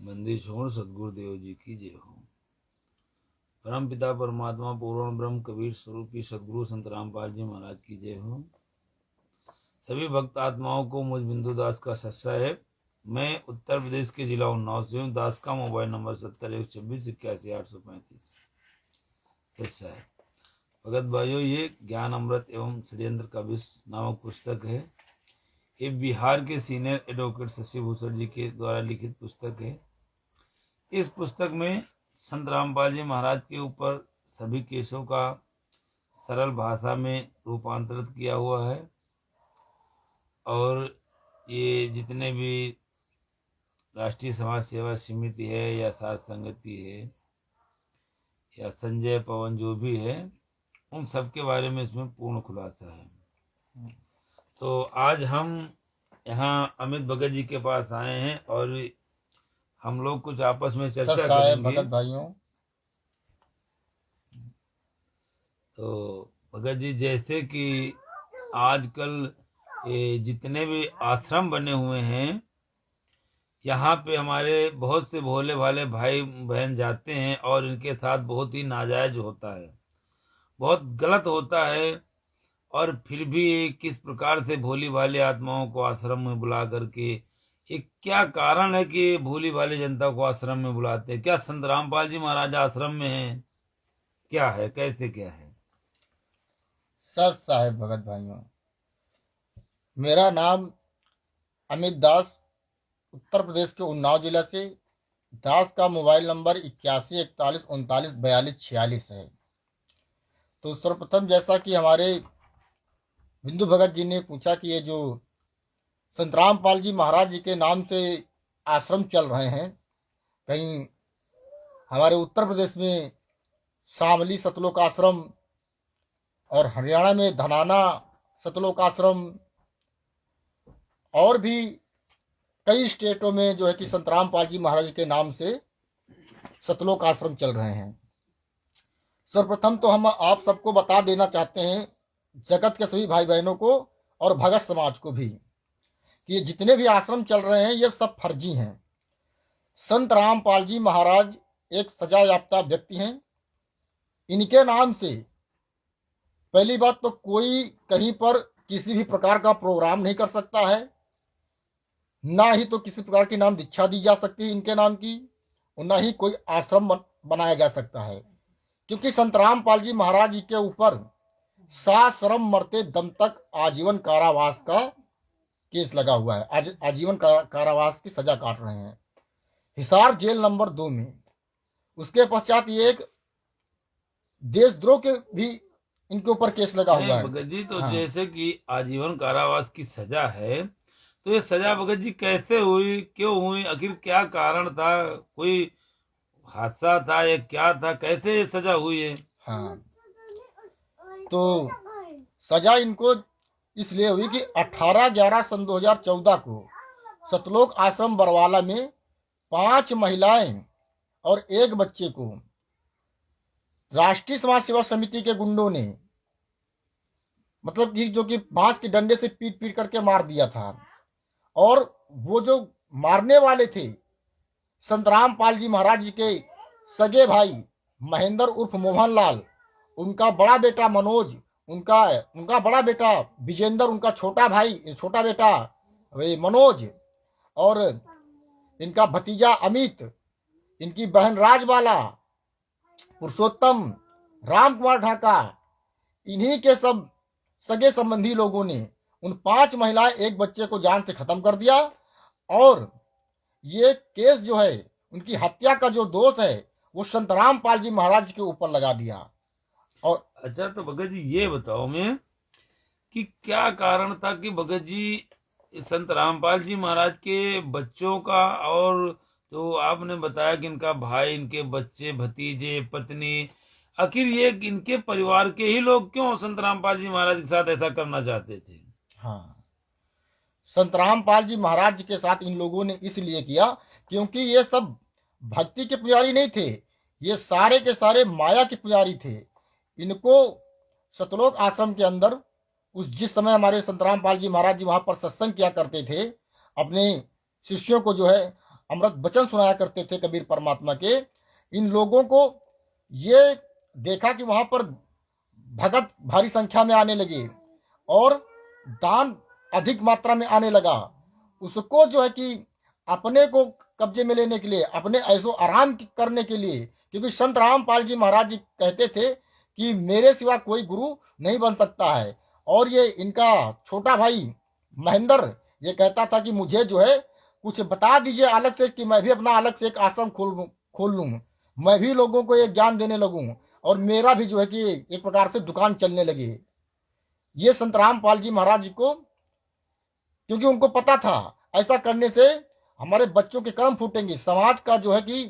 बंदी छोड़ सदगुरुदेव जी की जय हो। परम पिता परमात्मा पूर्ण ब्रह्म कबीर स्वरूपी सदगुरु संत रामपाल जी महाराज की जय हो। सभी भक्त आत्माओं को मुझ बिंदु दास का सत्सा है। मैं उत्तर प्रदेश के जिला उन्नाव से हूँ। दास का मोबाइल नंबर 7126818535 सत्सा है। भगत भाइयों, ये ज्ञान अमृत एवं षड्यंत्र का विष नामक पुस्तक है। ये बिहार के सीनियर एडवोकेट शशि भूषण जी के द्वारा लिखित पुस्तक है। इस पुस्तक में संत रामपाल जी महाराज के ऊपर सभी केसों का सरल भाषा में रूपांतरित किया हुआ है। और ये जितने भी राष्ट्रीय समाज सेवा समिति है या साध संगति है या संजय पवन जो भी है, उन सब के बारे में इसमें पूर्ण खुलासा है। तो आज हम यहाँ अमित भगत जी के पास आए हैं और हम लोग कुछ आपस में चर्चा करेंगे। भगत भाइयों, तो भगत जी, जैसे कि आजकल जितने भी आश्रम बने हुए हैं, यहाँ पे हमारे बहुत से भोले भाले भाई बहन जाते हैं और इनके साथ बहुत ही नाजायज होता है, बहुत गलत होता है। और फिर भी किस प्रकार से भोली भाले आत्माओं को आश्रम में बुला करके, ये क्या कारण है कि भोली भाले जनता को आश्रम में बुलाते हैं? क्या संत रामपाल जी महाराज आश्रम में हैं? क्या है, कैसे क्या है? सच साहेब भगत भाइयों, मेरा नाम अमित दास, उत्तर प्रदेश के उन्नाव जिला से। दास का मोबाइल नंबर 8141394246 है। तो सर्वप्रथम, जैसा कि हमारे बिंदु भगत जी ने पूछा कि ये जो संत रामपाल जी महाराज जी के नाम से आश्रम चल रहे हैं, कहीं हमारे उत्तर प्रदेश में शामली सतलोक आश्रम और हरियाणा में धनाना सतलोक आश्रम और भी कई स्टेटों में जो है कि संत रामपाल जी महाराज के नाम से सतलोक आश्रम चल रहे हैं। सर्वप्रथम तो हम आप सबको बता देना चाहते हैं, जगत के सभी भाई बहनों को और भगत समाज को भी, कि ये जितने भी आश्रम चल रहे हैं ये सब फर्जी हैं। संत रामपाल जी महाराज एक सजा याफ्ता व्यक्ति हैं। इनके नाम से पहली बात तो कोई कहीं पर किसी भी प्रकार का प्रोग्राम नहीं कर सकता है, ना ही तो किसी प्रकार की नाम दीक्षा दी जा सकती है इनके नाम की, और ना ही कोई आश्रम बनाया जा सकता है। क्योंकि संत रामपाल जी महाराज जी के ऊपर साश्रम मरते दम तक आजीवन कारावास का केस लगा हुआ है। आजीवन कारावास की सजा काट रहे हैं हिसार जेल नंबर 2 में। उसके पश्चात ये एक देशद्रोह के भी इनके ऊपर केस लगा हुआ है। भगत जी, तो हाँ। जैसे कि आजीवन कारावास की सजा है, तो ये सजा भगत जी कैसे हुई, क्यों हुई, आखिर क्या कारण था? कोई हादसा था या क्या था, कैसे ये सजा हुई है? हाँ, तो सजा इनको इसलिए हुई कि 18/11 सन 2014 को सतलोक आश्रम बरवाला में 5 महिलाएं और 1 बच्चे को राष्ट्रीय समाज सेवा समिति के गुंडों ने, मतलब कि जो कि बांस के डंडे से पीट पीट करके मार दिया था। और वो जो मारने वाले थे संत रामपाल जी महाराज जी के सगे भाई महेंद्र उर्फ मोहनलाल, उनका बड़ा बेटा मनोज, उनका बड़ा बेटा विजेंद्र, उनका छोटा बेटा वे मनोज, और इनका भतीजा अमित, इनकी बहन राजबाला, पुरुषोत्तम, राम कुमार ढाका, इन्हीं के सब सगे संबंधी लोगों ने उन 5 महिलाएं 1 बच्चे को जान से खत्म कर दिया। और ये केस जो है, उनकी हत्या का जो दोष है, वो संत रामपाल जी महाराज के ऊपर लगा दिया। और अच्छा, तो भगत जी ये बताओ मैं कि क्या कारण था कि भगत जी संत रामपाल जी महाराज के बच्चों का, और तो आपने बताया कि इनका भाई, इनके बच्चे, भतीजे, पत्नी, आखिर ये इनके परिवार के ही लोग क्यों संत रामपाल जी महाराज के साथ ऐसा करना चाहते थे? हाँ, संत रामपाल जी महाराज के साथ इन लोगों ने इसलिए किया क्योंकि ये सब भक्ति के पुजारी नहीं थे, ये सारे के सारे माया के पुजारी थे। इनको सतलोक आश्रम के अंदर जिस समय हमारे संत रामपाल जी महाराज जी वहां पर सत्संग किया करते थे, अपने शिष्यों को जो है अमृत वचन सुनाया करते थे कबीर परमात्मा के, इन लोगों को ये देखा कि वहां पर भगत भारी संख्या में आने लगे और दान अधिक मात्रा में आने लगा। उसको जो है कि अपने को कब्जे में लेने के लिए, अपने ऐसो आराम करने के लिए, क्योंकि संत रामपाल जी महाराज जी कहते थे कि मेरे सिवा कोई गुरु नहीं बन सकता है। और ये इनका छोटा भाई महेंद्र ये कहता था कि मुझे जो है कुछ बता दीजिए अलग से, कि मैं भी अपना अलग से एक आश्रम खोल लूँ, मैं भी लोगों को ये ज्ञान देने लगूं और मेरा भी जो है कि एक प्रकार से दुकान चलने लगे। ये संत रामपाल जी महाराज जी को, क्योंकि उनको पता था ऐसा करने से हमारे बच्चों के कर्म फूटेंगे, समाज का जो है कि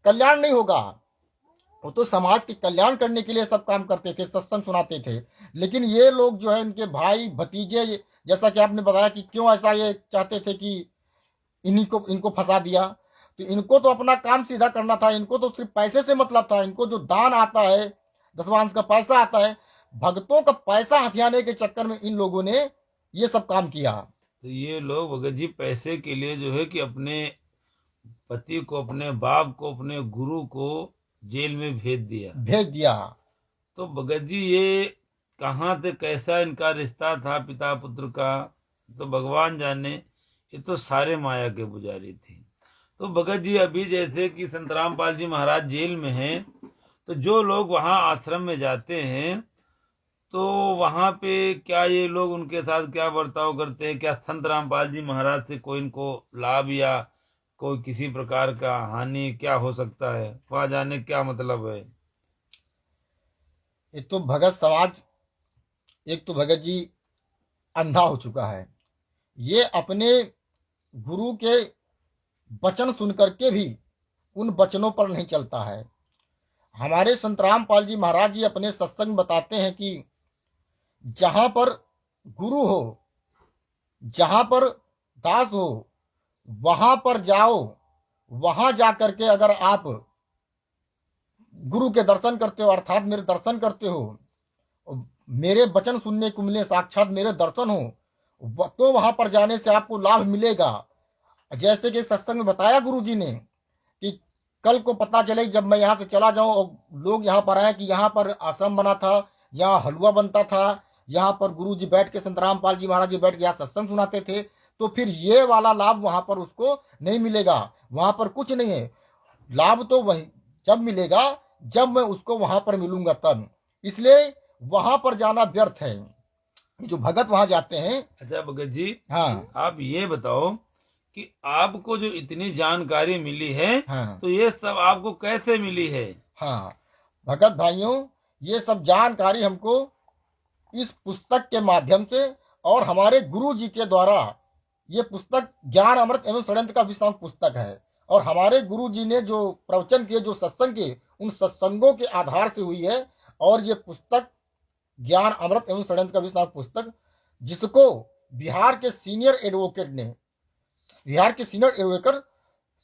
कल्याण नहीं होगा। वो तो समाज के कल्याण करने के लिए सब काम करते थे, सत्संग सुनाते थे, लेकिन ये लोग जो है इनके भाई भतीजे, जैसा कि आपने बताया कि क्यों ऐसा ये चाहते थे कि इनको फंसा दिया, तो इनको तो अपना काम सीधा करना था, इनको तो सिर्फ पैसे से मतलब था। इनको जो दान आता है, दशवांश का पैसा आता है, भक्तों का पैसा हथियाने के चक्कर में इन लोगों ने ये सब काम किया। तो ये लोग भगत जी पैसे के लिए जो है कि अपने पति को, अपने बाप को, अपने गुरु को जेल में भेज दिया। तो भगत जी ये कहाँ से कैसा इनका रिश्ता था पिता पुत्र का, तो भगवान जाने। ये तो सारे माया के पुजारी थे। तो भगत जी अभी जैसे कि संत रामपाल जी महाराज जेल में हैं, तो जो लोग वहाँ आश्रम में जाते हैं तो वहाँ पे क्या ये लोग उनके साथ क्या बर्ताव करते हैं? क्या संत रामपाल जी महाराज से कोई इनको लाभ या कोई किसी प्रकार का हानि क्या हो सकता है? वहाँ जाने क्या मतलब है? एक तो भगत समाज, एक तो भगत जी अंधा हो चुका है। ये अपने गुरु के वचन सुन करके भी उन वचनों पर नहीं चलता है। हमारे संत रामपाल जी महाराज जी अपने सत्संग बताते हैं कि जहां पर गुरु हो, जहां पर दास हो, वहां पर जाओ। वहां जा करके अगर आप गुरु के दर्शन करते हो, अर्थात मेरे दर्शन करते हो, मेरे वचन सुनने को मिले, साक्षात मेरे दर्शन हो, तो वहां पर जाने से आपको लाभ मिलेगा। जैसे कि सत्संग में बताया गुरु जी ने कि कल को पता चले जब मैं यहाँ से चला जाऊं और लोग यहाँ पर आए कि यहाँ पर आश्रम बना था, यहाँ हलवा बनता था, यहाँ पर गुरु जी बैठ के, संत रामपाल जी महाराज जी बैठ के यहाँ सत्संग सुनाते थे, तो फिर ये वाला लाभ वहां पर उसको नहीं मिलेगा। वहां पर कुछ नहीं है, लाभ तो वही जब मिलेगा जब मैं उसको वहां पर मिलूंगा तब। इसलिए वहां पर जाना व्यर्थ है। जो भगत वहां जाते हैं। अच्छा भगत जी, हाँ आप ये बताओ कि आपको जो इतनी जानकारी मिली है, हाँ तो ये सब आपको कैसे मिली है? हाँ भगत भाइयों, ये सब जानकारी हमको इस पुस्तक के माध्यम से और हमारे गुरु जी के द्वारा, ये पुस्तक ज्ञान अमृत एवं षड्यंत्र का विश्राम पुस्तक है, और हमारे गुरु जी ने जो प्रवचन किए, जो सत्संग किए, उन सत्संगों के आधार से हुई है। और ये पुस्तक ज्ञान अमृत एवं षड्यंत्र का विश्राम पुस्तक, जिसको बिहार के सीनियर एडवोकेट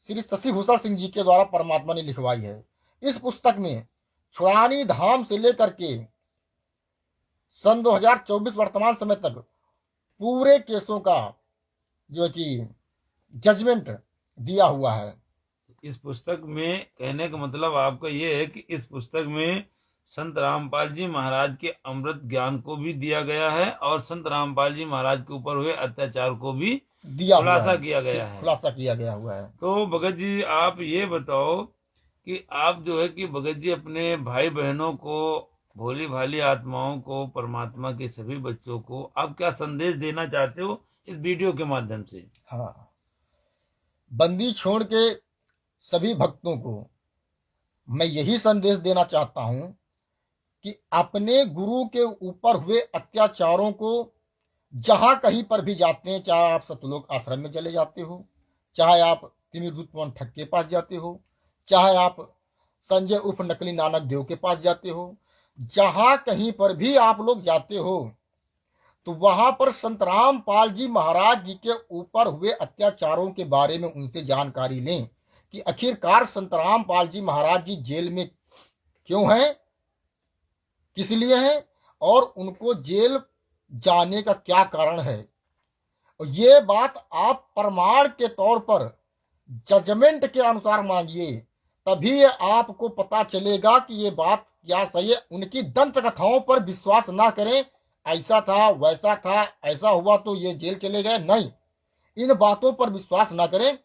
श्री शशि भूषण सिंह जी के द्वारा परमात्मा ने लिखवाई है। इस पुस्तक में छुड़ानी धाम से लेकर के सन 2024 वर्तमान समय तक पूरे केसों का जो है कि जजमेंट दिया हुआ है। इस पुस्तक में कहने का मतलब आपका ये है कि इस पुस्तक में संत रामपाल जी महाराज के अमृत ज्ञान को भी दिया गया है और संत रामपाल जी महाराज के ऊपर हुए अत्याचार को भी खुलासा किया गया हुआ है। तो भगत जी आप ये बताओ कि आप जो है कि भगत जी अपने भाई बहनों को, भोली भाली आत्माओं को, परमात्मा के सभी बच्चों को आप क्या संदेश देना चाहते हो इस वीडियो के माध्यम से? हाँ, बंदी छोड़ के सभी भक्तों को मैं यही संदेश देना चाहता हूं कि अपने गुरु के ऊपर हुए अत्याचारों को जहां कहीं पर भी जाते हैं, चाहे आप सतलोक आश्रम में चले जाते हो, चाहे आप तिमिरदूत पवन ठग के पास जाते हो, चाहे आप संजय उर्फ नकली नानक देव के पास जाते हो, जहां कहीं पर भी आप लोग जाते हो, तो वहां पर संत रामपाल जी महाराज जी के ऊपर हुए अत्याचारों के बारे में उनसे जानकारी लें कि आखिरकार संत रामपाल जी महाराज जी जेल में क्यों हैं, किस लिए हैं, और उनको जेल जाने का क्या कारण है। और ये बात आप प्रमाण के तौर पर जजमेंट के अनुसार मांगिए, तभी आपको पता चलेगा कि ये बात क्या सही है। उनकी दंत कथाओं पर विश्वास ना करें, ऐसा था वैसा था, ऐसा हुआ तो ये जेल चले गए, नहीं, इन बातों पर विश्वास ना करें।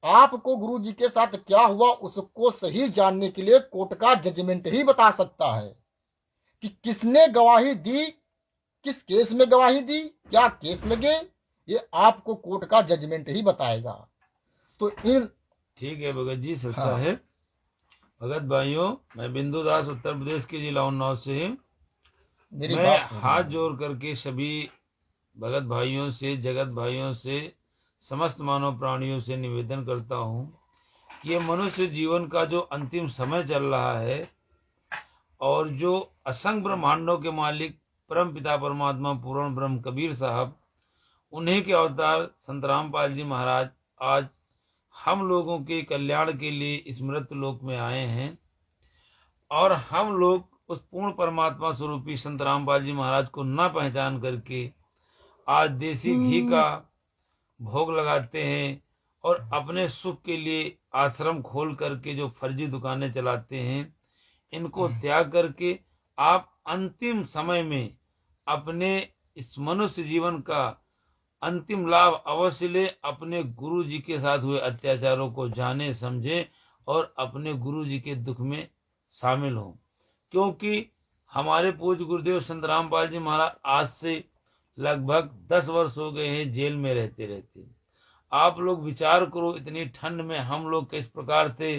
आपको गुरु जी के साथ क्या हुआ उसको सही जानने के लिए कोर्ट का जजमेंट ही बता सकता है कि किसने गवाही दी, किस केस में गवाही दी, क्या केस लगे, ये आपको कोर्ट का जजमेंट ही बताएगा। तो इन ठीक है भगत जी, सच्चा हाँ। है। भगत भाइयों, मैं बिंदु दास उत्तर प्रदेश के जिला उन्नाव से मेरी मैं बात हाथ जोड़ करके सभी भगत भाइयों से, जगत भाइयों से, समस्त मानव प्राणियों से निवेदन करता हूँ कि ये मनुष्य जीवन का जो अंतिम समय चल रहा है और जो असंख्य ब्रह्मांडों के मालिक परम पिता परमात्मा पूर्ण ब्रह्म कबीर साहब, उन्हीं के अवतार संत रामपाल जी महाराज आज हम लोगों के कल्याण के लिए इस मृत लोक में आए हैं और हम लोग उस पूर्ण परमात्मा स्वरूपी संत रामपाल जी महाराज को न पहचान करके आज देसी घी का भोग लगाते हैं और अपने सुख के लिए आश्रम खोल करके जो फर्जी दुकानें चलाते हैं, इनको त्याग करके आप अंतिम समय में अपने इस मनुष्य जीवन का अंतिम लाभ अवश्य ले, अपने गुरु जी के साथ हुए अत्याचारों को जाने समझे और अपने गुरु जी के दुख में शामिल हों। क्योंकि हमारे पूज्य गुरुदेव संत रामपाल जी महाराज आज से लगभग 10 वर्ष हो गए हैं जेल में रहते रहते। आप लोग विचार करो, इतनी ठंड में हम लोग किस प्रकार से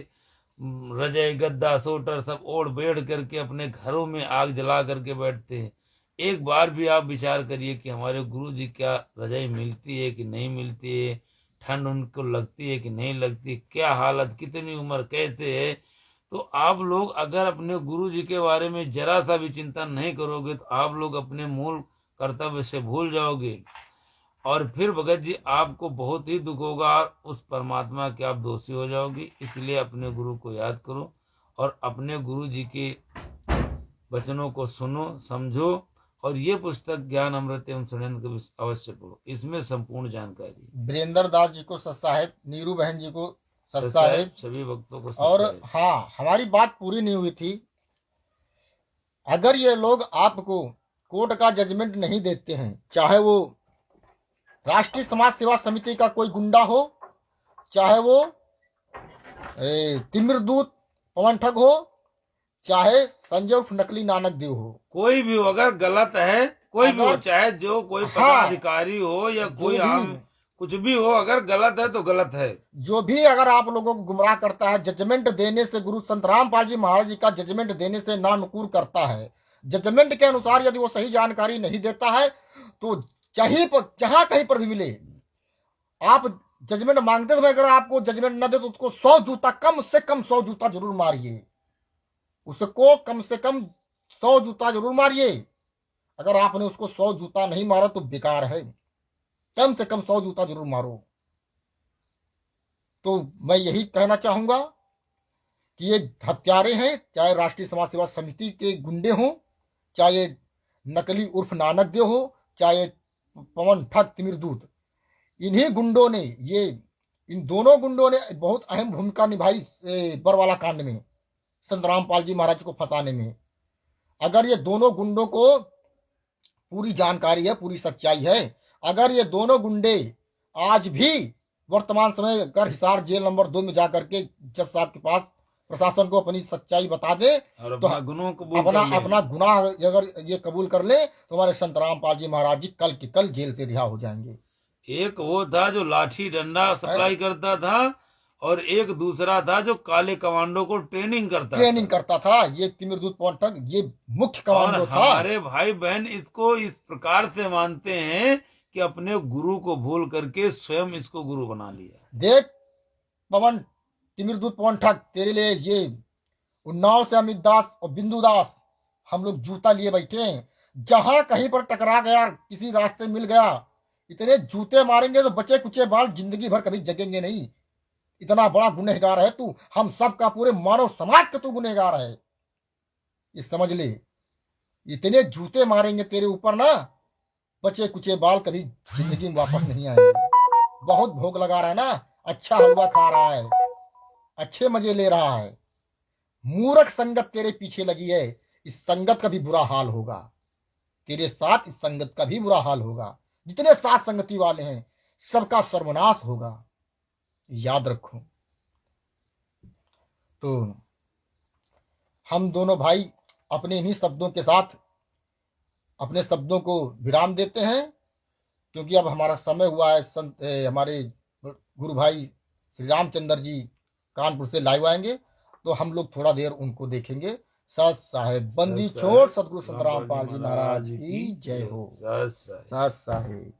रजाई गद्दा सोटर सब ओढ़ बेढ़ करके अपने घरों में आग जला करके बैठते हैं। एक बार भी आप विचार करिए कि हमारे गुरु जी क्या रजाई मिलती है कि नहीं मिलती है, ठंड उनको लगती है कि नहीं लगती, क्या हालत, कितनी उम्र, कैसे है। तो आप लोग अगर अपने गुरु जी के बारे में जरा सा भी चिंता नहीं करोगे तो आप लोग अपने मूल कर्तव्य से भूल जाओगे और फिर भगत जी आपको बहुत ही दुख होगा और उस परमात्मा के आप दोषी हो जाओगे। इसलिए अपने गुरु को याद करो और अपने गुरु जी के वचनों को सुनो, समझो और ये पुस्तक ज्ञान अमृत एवं षड्यंत्र कबीर अवश्य पढ़ो, इसमें संपूर्ण जानकारी। वीरेंद्र दास जी को सत साहेब, नीरू बहन जी को सत सत साहेब, साहेब, सभी भक्तों को सत और साहेब। हाँ, हमारी बात पूरी नहीं हुई थी। अगर ये लोग आपको कोर्ट का जजमेंट नहीं देते हैं, चाहे वो राष्ट्रीय समाज सेवा समिति का कोई गुंडा हो, चाहे वो तिमिरदूत पवन ठग हो, चाहे संजय उर्फ नकली नानक देव हो, कोई भी हो, अगर गलत है, कोई भी हो, अगर चाहे जो कोई हाँ, पदाधिकारी हो या जो कोई भी आम कुछ भी हो, अगर गलत है तो गलत है। जो भी अगर आप लोगों को गुमराह करता है, जजमेंट देने से, गुरु संत रामपाल जी महाराज जी का जजमेंट देने से नानुकूर करता है, जजमेंट के अनुसार यदि वो सही जानकारी नहीं देता है तो जहां कहीं पर भी मिले, आप जजमेंट मांगते समय अगर आपको जजमेंट न दे तो उसको 100 जूता, कम से कम 100 जूता जरूर मारिए, उसको कम से कम 100 जूता जरूर मारिए। अगर आपने उसको 100 जूता नहीं मारा तो बेकार है, कम से कम 100 जूता जरूर मारो। तो मैं यही कहना चाहूंगा कि ये हत्यारे हैं, चाहे राष्ट्रीय समाज सेवा समिति के गुंडे हों, चाहे नकली उर्फ नानक देव हो, चाहे पवन ठग तिमिरदूत, इन्हीं गुंडों ने, इन दोनों गुंडों ने बहुत अहम भूमिका निभाई बरवाला कांड में, संत रामपाल जी महाराज को फंसाने में। अगर ये दोनों गुंडों को पूरी जानकारी है, पूरी सच्चाई है, अगर ये दोनों गुंडे आज भी वर्तमान समय अगर हिसार जेल नंबर 2 में जाकर के जज साहब के पास प्रशासन को अपनी सच्चाई बता दे और तो अपना गुनाह कबूल कर ले। अपना गुनाह अगर ये कबूल कर ले तो हमारे संत रामपाल जी महाराज जी कल के कल जेल से रिहा हो जाएंगे। एक वो था जो लाठी डंडा सप्लाई करता था और एक दूसरा था जो काले कमांडो को ट्रेनिंग करता था। ये तिमिरदूत पवन ठग ये मुख्य कमांडो था। हमारे भाई बहन इसको इस प्रकार से मानते हैं कि अपने गुरु को भूल करके स्वयं इसको गुरु बना लिया। देख पवन, तिमिरदूत पवन ठग, तेरे लिए ये उन्नाव से अमित दास और बिंदु दास हम लोग जूता लिए बैठे हैं। जहां कहीं पर टकरा गया, किसी रास्ते मिल गया, इतने जूते मारेंगे तो बचे कुचे बाल जिंदगी भर कभी जगेंगे नहीं। इतना बड़ा गुनहगार है तू, हम सब का, पूरे मानव समाज का तू गुनहगार है, ये समझ ले। इतने जूते मारेंगे तेरे ऊपर ना, बचे कुचे बाल कभी जिंदगी में वापस नहीं आएंगे। बहुत भोग लगा रहा है ना, अच्छा हलवा खा रहा है, अच्छे मजे ले रहा है। मूर्ख संगत तेरे पीछे लगी है, इस संगत का भी बुरा हाल होगा। तेरे साथ इस संगत का भी बुरा हाल होगा। जितने साथ संगति वाले हैं सबका सर्वनाश होगा, याद रखो। तो हम दोनों भाई अपने इन्हीं शब्दों के साथ अपने शब्दों को विराम देते हैं, क्योंकि अब हमारा समय हुआ है। हमारे गुरु भाई श्री रामचंद्र जी कानपुर से लाइव आएंगे, तो हम लोग थोड़ा देर उनको देखेंगे। सत साहेब बंदी छोड़ सतगुरु संत रामपाल जी महाराज की जय हो। सत साहेब। सत साहेब।